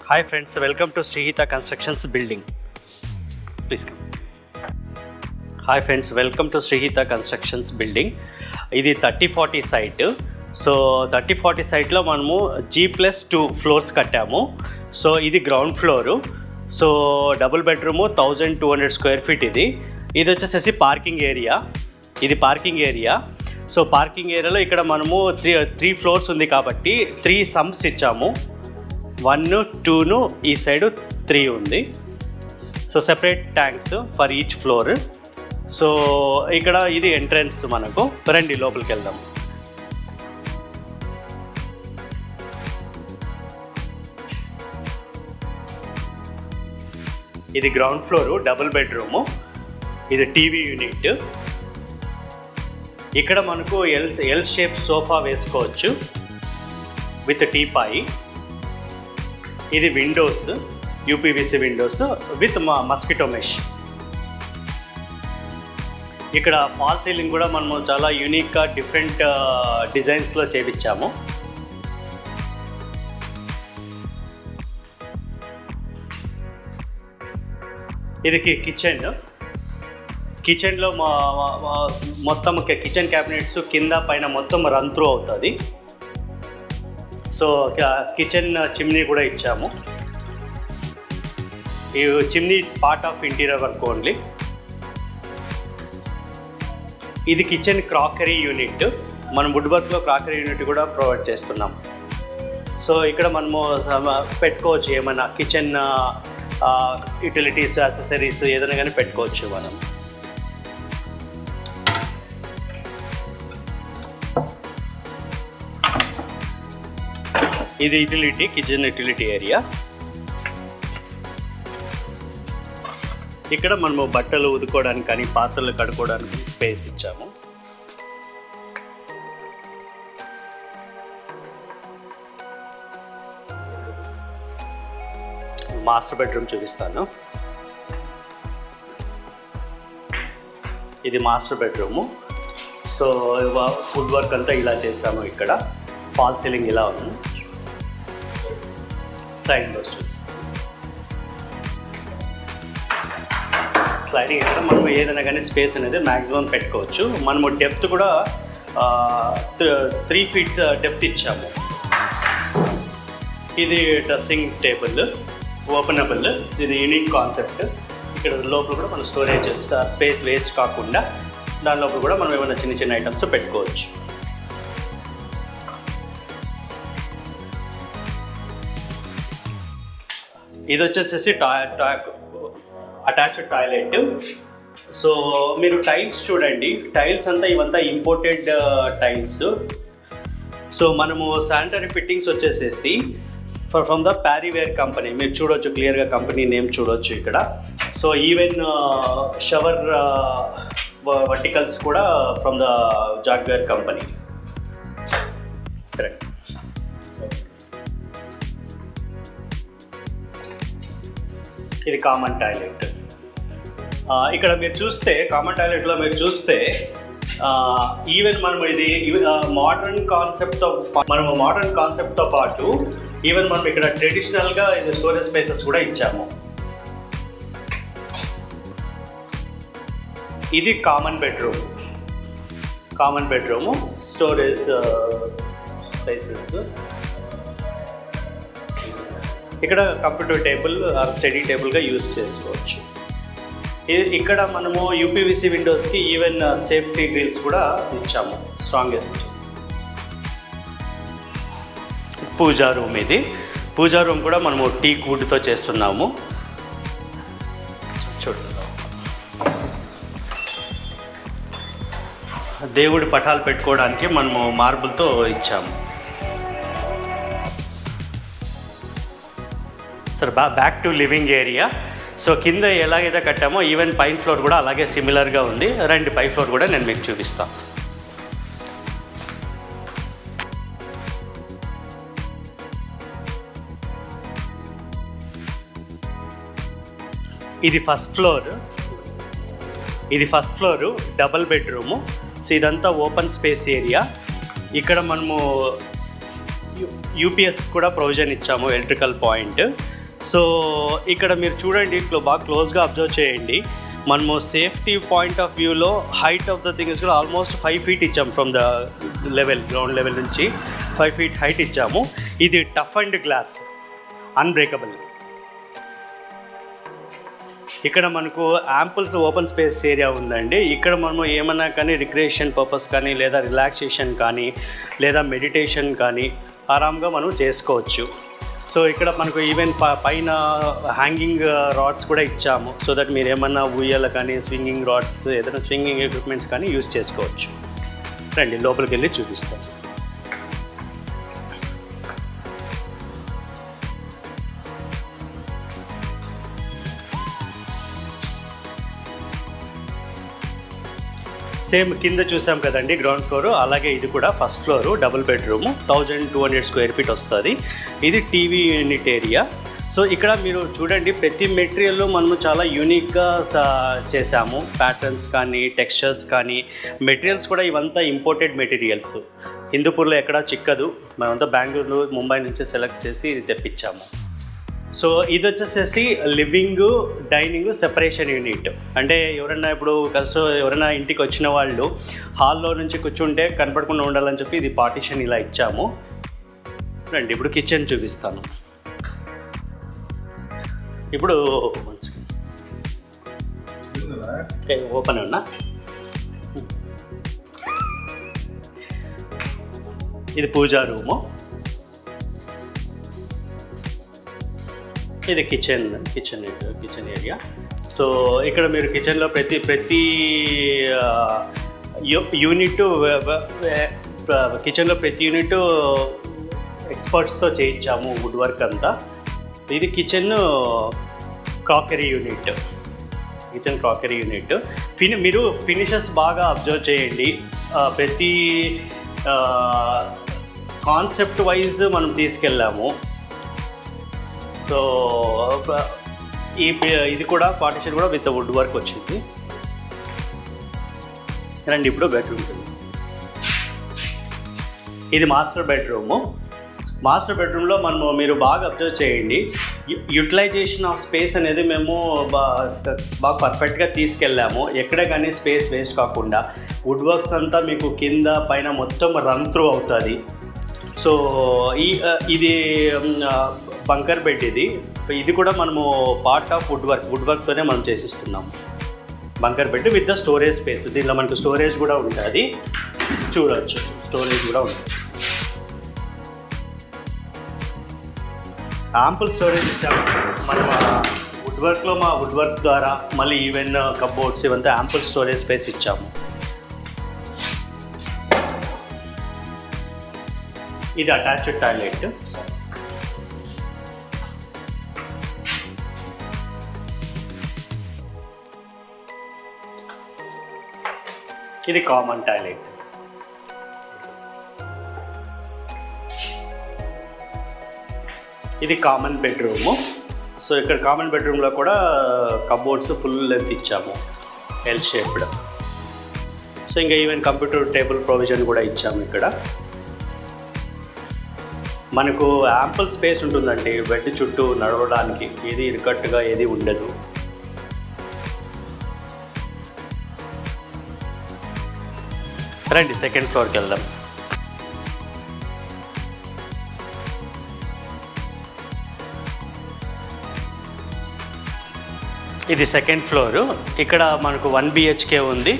Hi friends, welcome to Srihita Constructions building. Please come. Hi friends, welcome to Srihita Constructions building. ఇది 30-40 site. So 30-40 సైట్లో మనము G+2 floors కట్టాము. So ఇది ground floor. So double bedroom 1200 square feet. ఇది వచ్చేసేసి parking area. ఇది parking area. So parking ఏరియాలో ఇక్కడ మనము త్రీ ఫ్లోర్స్ ఉంది కాబట్టి 3 సమ్స్ ఇచ్చాము. 1, 2 ఈ సైడు 3 ఉంది. So separate tanks for each floor. So ఇక్కడ ఇది ఎంట్రన్స్. మనకు రండి లోపలికి వెళ్దాం. ఇది గ్రౌండ్ ఫ్లోరు, డబుల్ బెడ్రూము. ఇది టీవీ యూనిట్. ఇక్కడ మనకు ఎల్ షేప్ సోఫా వేసుకోవచ్చు విత్ టీపాయి. ఇది Windows, UPVC Windows with mosquito mesh. ఇక్కడ ఫాల్ సీలింగ్ కూడా మనము చాలా యూనిక్గా డిఫరెంట్ డిజైన్స్లో చేపించాము. ఇది కిచెన్లో మొత్తం కిచెన్ క్యాబినెట్స్ కింద పైన మొత్తం రన్ త్రూ అవుతుంది. సో కిచెన్ చిమ్నీ కూడా ఇచ్చాము. ఈ chimney it's part of interior work only. ఇది కిచెన్ క్రాకరీ యూనిట్. మనం వుడ్ వర్క్లో క్రాకరీ యూనిట్ కూడా ప్రొవైడ్ చేస్తున్నాం. సో ఇక్కడ మనము పెట్టుకోవచ్చు ఏమైనా కిచెన్ యూటిలిటీస్, యాక్సెసరీస్ ఏదైనా కానీ పెట్టుకోవచ్చు మనం. ఇది యూటిలిటీ, కిచెన్ యూటిలిటీ ఏరియా. ఇక్కడ మనము బట్టలు ఉతుకోవడానికి కానీ పాత్రలు కడుక్కోవడానికి స్పేస్ ఇచ్చాము. మాస్టర్ బెడ్రూమ్ చూపిస్తాను. ఇది master bedroom. So wood work అంతా ఇలా చేసాము. ఇక్కడ ఫాల్ సీలింగ్ ఇలా ఉంది. స్లైడింగ్ డోర్స్ చూపిస్తాను. స్లైడింగ్ ఇక్కడ మనం ఏదైనా కానీ స్పేస్ అనేది మ్యాక్సిమం పెట్టుకోవచ్చు. మనము డెప్త్ కూడా 3 feet డెప్త్ ఇచ్చాము. ఇది డ్రెస్సింగ్ టేబుల్, ఓపెనబుల్. ఇది యూనిక్ కాన్సెప్ట్. ఇక్కడ లోపల కూడా మన స్టోరేజ్ స్పేస్ వేస్ట్ కాకుండా దాని లోపల కూడా మనం ఏమైనా చిన్న చిన్న ఐటమ్స్ పెట్టుకోవచ్చు. ఇది వచ్చేసేసి అటాచ్డ్ టాయిలెట్. సో మీరు టైల్స్ చూడండి. టైల్స్ అంతా ఇవంతా ఇంపోర్టెడ్ టైల్స్. సో మనము శానిటరీ ఫిట్టింగ్స్ వచ్చేసేసి ఫ్రమ్ ద ప్యారీవేర్ కంపెనీ. మీరు చూడొచ్చు క్లియర్గా కంపెనీ నేమ్ చూడొచ్చు ఇక్కడ. సో ఈవెన్ షవర్ వర్టికల్స్ కూడా ఫ్రమ్ ద జాగ్వేర్ కంపెనీ. కరెక్ట్. ఇది కామన్ టాయిలెట్. ఇక్కడ మీరు చూస్తే కామన్ టాయిలెట్లో మీరు చూస్తే ఈవెన్ మనం ఇది మోడర్న్ కాన్సెప్ట్తో పాటు ఈవెన్ మనం ఇక్కడ ట్రెడిషనల్గా ఇది స్టోరేజ్ స్పేసెస్ కూడా ఇచ్చాము. ఇది కామన్ బెడ్రూము స్టోరేజ్ స్పేసెస్. ఇక్కడ కంప్యూటర్ టేబుల్ ఆర్ స్టడీ టేబుల్గా యూజ్ చేసుకోవచ్చు. ఇక్కడ మనము యూపీవీసీ విండోస్కి ఈవెన్ సేఫ్టీ గ్రిల్స్ కూడా ఇచ్చాము, స్ట్రాంగెస్ట్. పూజా రూమ్. ఇది పూజా రూమ్ కూడా మనము టీక్ వుడ్తో చేస్తున్నాము. చూడండి, దేవుడి పటాలు పెట్టుకోవడానికి మనము మార్బుల్తో ఇచ్చాము. సరే, back to living area. So కింద ఎలాగైతే కట్టామో ఈవెన్ పైన ఫ్లోర్ కూడా అలాగే సిమిలర్గా ఉంది. రండి పై ఫ్లోర్ కూడా నేను మీకు చూపిస్తాను. ఇది first floor double bedroom. So ఇదంతా ఓపెన్ స్పేస్ ఏరియా. ఇక్కడ మనము యూపీఎస్ కూడా ప్రొవిజన్ ఇచ్చాము, ఎలక్ట్రికల్ పాయింట్. సో ఇక్కడ మీరు చూడండి, బాగా క్లోజ్గా అబ్జర్వ్ చేయండి. మనము సేఫ్టీ పాయింట్ ఆఫ్ వ్యూలో హైట్ ఆఫ్ ద థింగ్స్ కూడా ఆల్మోస్ట్ 5 feet ఇచ్చాము. From the level, ground level నుంచి 5 feet హైట్ ఇచ్చాము. ఇది టఫ్ అండ్ గ్లాస్, అన్బ్రేకబుల్. ఇక్కడ మనకు యాంపుల్స్ ఓపెన్ స్పేస్ ఏరియా ఉందండి. ఇక్కడ మనము ఏమన్నా కానీ రిక్రియేషన్ పర్పస్ కానీ, లేదా రిలాక్సేషన్ కానీ, లేదా మెడిటేషన్ కానీ ఆరాంగా మనం చేసుకోవచ్చు. సో ఇక్కడ మనకు ఈవెన్ పైన హ్యాంగింగ్ రాడ్స్ కూడా ఇచ్చాము. సో దట్ మీరు ఏమన్నా ఉయ్యాల కానీ, స్వింగింగ్ రాడ్స్, ఏదైనా స్వింగింగ్ ఎక్విప్మెంట్స్ కానీ యూజ్ చేసుకోవచ్చు. రండి లోపలికి వెళ్ళి చూపిస్తాను. సేమ్ కింద చూసాం కదండి గ్రౌండ్ ఫ్లోర్, అలాగే ఇది కూడా first floor, double bedroom, 1200 square feet వస్తుంది. ఇది టీవీ యూనిట్ ఏరియా. సో ఇక్కడ మీరు చూడండి, ప్రతి మెటీరియల్ మనము చాలా యూనిక్గా చేసాము. ప్యాటర్న్స్ కానీ, టెక్స్చర్స్ కానీ, మెటీరియల్స్ కూడా ఇవంతా ఇంపోర్టెడ్ మెటీరియల్స్. హిందూపూర్లో ఎక్కడా చిక్కదు, మేమంతా బెంగళూరు, ముంబై నుంచి సెలెక్ట్ చేసి ఇది తెప్పించాము. సో ఇది వచ్చేసేసి లివింగ్, డైనింగ్ సెపరేషన్ యూనిట్. అంటే ఎవరైనా ఇప్పుడు ఎవరైనా ఇంటికి వచ్చిన వాళ్ళు హాల్లో నుంచి కూర్చుంటే కనపడకుండా ఉండాలని చెప్పి ఇది పార్టీషన్ ఇలా ఇచ్చాము. రండి ఇప్పుడు కిచెన్ చూపిస్తాను. ఇప్పుడు ఓపెన్ ఉన్నా, ఇది పూజా రూము, ఇది కిచెన్ ఏరియా. సో ఇక్కడ మీరు కిచెన్లో ప్రతి యూనిట్, కిచెన్లో ప్రతి యూనిట్ ఎక్స్పర్ట్స్తో చేయించాము వుడ్ వర్క్ అంతా. ఇది కిచెన్ క్రాకరీ యూనిట్. మీరు ఫినిషెస్ బాగా అబ్జర్వ్ చేయండి. ప్రతి కాన్సెప్ట్ వైజ్ మనం తీసుకెళ్ళాము. సో ఇది కూడా పార్టిషన్ కూడా విత్ వుడ్ వర్క్ వచ్చింది. రండి ఇప్పుడు బెడ్రూమ్. ఇది మాస్టర్ బెడ్రూము. మాస్టర్ బెడ్రూమ్లో మీరు బాగా అబ్జర్వ్ చేయండి, యూటిలైజేషన్ ఆఫ్ స్పేస్ అనేది మేము బాగా పర్ఫెక్ట్గా తీసుకెళ్ళాము. ఎక్కడ కానీ స్పేస్ వేస్ట్ కాకుండా వుడ్ వర్క్స్ అంతా మీకు కింద పైన మొత్తం రన్ త్రూ అవుతుంది. సో ఇది బంకర్ బెడ్. ఇది కూడా మనము పార్ట్ ఆఫ్ వుడ్ వర్క్తోనే మనం చేసిస్తున్నాము. Bunker bed with the storage space. దీనిలో మనకు స్టోరేజ్ కూడా ఉంటుంది, చూడవచ్చు. స్టోరేజ్ కూడా ఉంటుంది, యాంపుల్ స్టోరేజ్ ఇచ్చాము మనం వుడ్ వర్క్ ద్వారా. మళ్ళీ ఈవెన్ కబోర్డ్స్ ఇవంతా యాంపుల్ స్టోరేజ్ స్పేస్ ఇచ్చాము. ఇది అటాచ్డ్ టాయిలెట్. ఇది కామన్ టాయిలెట్. ఇది కామన్ బెడ్రూము. సో ఇక్కడ కామన్ బెడ్రూమ్లో కూడా కబోర్డ్స్ ఫుల్ లెంత్ ఇచ్చాము, ఎల్ షేప్డ్. సో ఇంకా ఈవెన్ కంప్యూటర్ టేబుల్ ప్రొవిజన్ కూడా ఇచ్చాము. ఇక్కడ మనకు యాంపుల్ స్పేస్ ఉంటుందండి బెడ్ చుట్టూ నడవడానికి, ఏది ఇరుకట్టుగా ఏది ఉండదు. రండి సెకండ్ ఫ్లోర్కి వెళ్దాం. ఇది సెకండ్ ఫ్లోరు. ఇక్కడ మనకు 1 BHK ఉంది.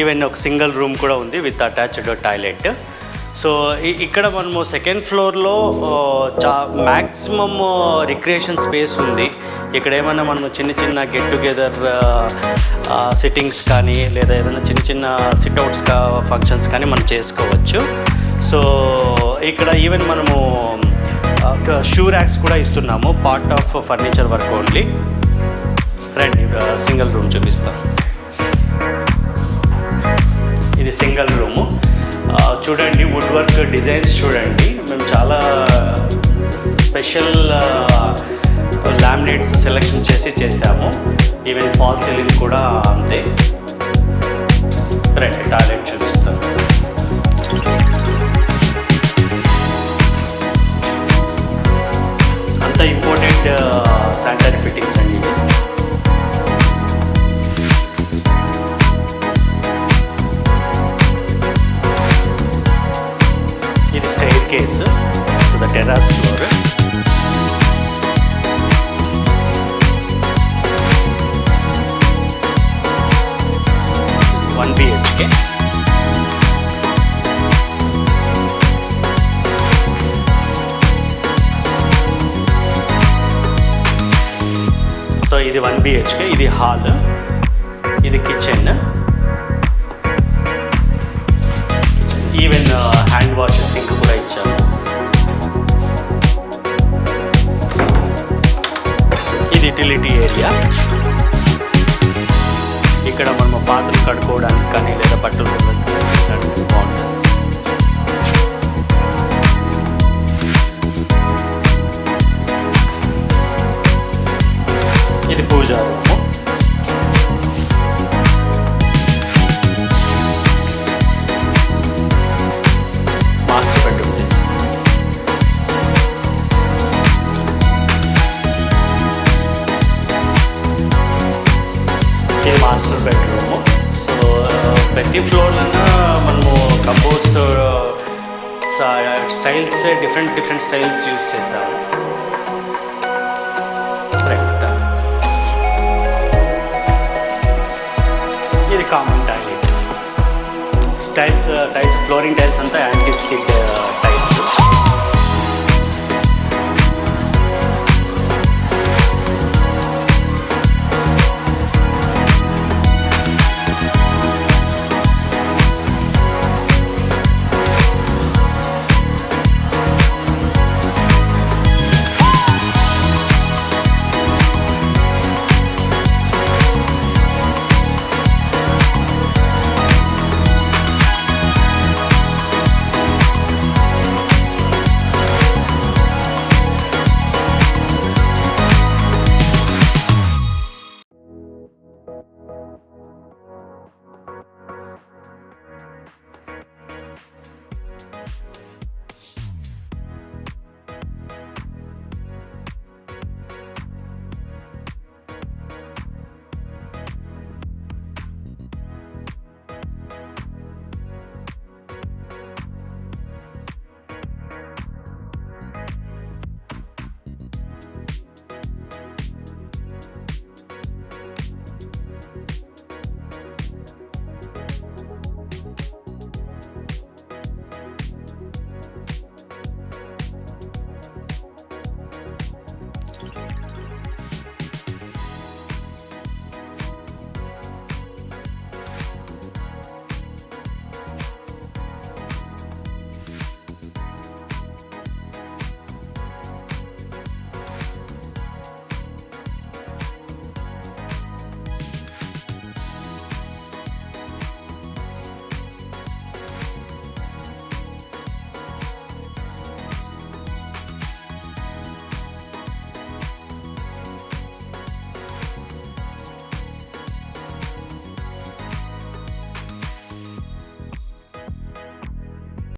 ఈవెన్ ఒక సింగిల్ రూమ్ కూడా ఉంది విత్ అటాచ్డ్ టాయిలెట్. సో ఇక్కడ మనము సెకండ్ ఫ్లోర్లో మ్యాక్సిమమ్ రిక్రియేషన్ స్పేస్ ఉంది. ఇక్కడ ఏమైనా మనం చిన్న గెట్ టుగెదర్ సిట్టింగ్స్ కానీ, లేదా ఏదైనా చిన్న సిట్అవుట్స్ ఫంక్షన్స్ కానీ మనం చేసుకోవచ్చు. సో ఇక్కడ ఈవెన్ మనము షూ ర్యాక్స్ కూడా ఇస్తున్నాము, part of furniture work only. రండి సింగిల్ రూమ్ చూపిస్తాం. ఇది సింగిల్ రూము. చూడండి వుడ్ వర్క్ డిజైన్స్ చూడండి. మేము చాలా స్పెషల్ లామినేట్స్ సెలెక్షన్ చేసాము. ఈవెన్ ఫాల్ సీలింగ్ కూడా అంతే. రండి టాయిలెట్ చూపిస్తాం. ఇది staircase to the terrace floor. One BHK. So ఇది 1 బిహెచ్కే. ఇది హాల్, ఇది kitchen. Even hand wash sink కూడా ఇచ్చాము. ఇది యూటిలిటీ ఏరియా. ఇక్కడ మనము పాత్రలు కడుక్కోవడానికి కానీ లేదా బట్టలు కడుక్కోవడానికి బాగుంటుంది. ఇది పూజా రూము. మాస్టర్ బెడ్రూమ్ తీసు. ఇది మాస్టర్ బెడ్రూము. సో ప్రతి ఫ్లోర్లోనే మనము cupboards styles different styles use చేస్తాము. ఇది common toilet. Tiles flooring tiles అంతా యాంటీ స్కిడ్